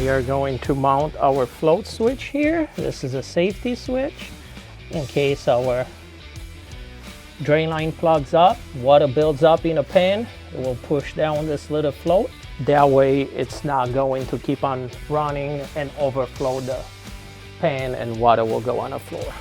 are going to mount our float switch here. This is a safety switch in case our drain line plugs up, water builds up in a pan, it will push down this little float. That way it's not going to keep on running and overflow the pan and water will go on the floor.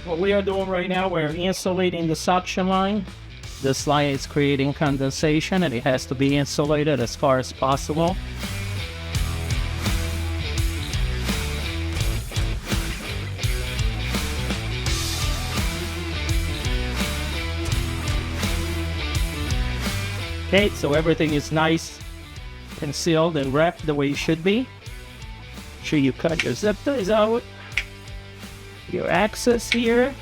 What we are doing right now, we're insulating the suction line. This line is creating condensation and it has to be insulated as far as possible. Okay, so everything is nice and sealed and wrapped the way it should be. Make sure you cut your zip ties out. Your access here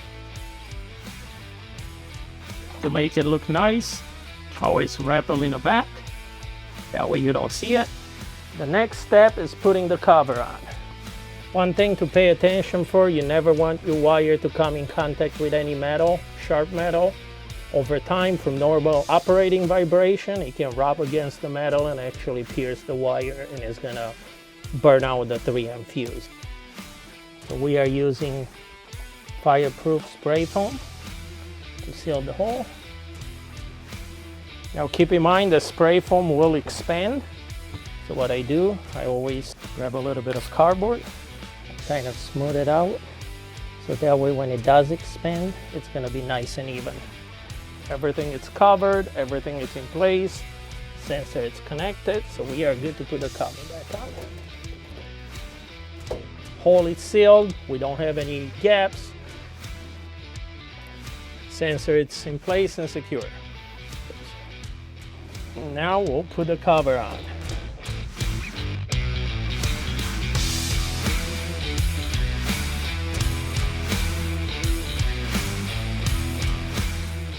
to make it look nice. Always wrap it in the back, that way you don't see it. The next step is putting the cover on. One thing to pay attention for, you never want your wire to come in contact with any metal, sharp metal. Over time, from normal operating vibration, it can rub against the metal and actually pierce the wire and it's gonna burn out the 3M fuse. So we are using fireproof spray foam to seal the hole. Now keep in mind the spray foam will expand. So what I do, I always grab a little bit of cardboard, kind of smooth it out. So that way when it does expand, it's gonna be nice and even. Everything is covered, everything is in place, sensor is connected, so we are good to put the cover back on. Hole is sealed, we don't have any gaps. Sensor is in place and secure. Now we'll put the cover on.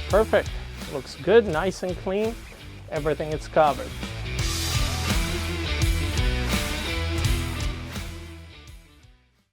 Perfect, looks good, nice and clean. Everything is covered.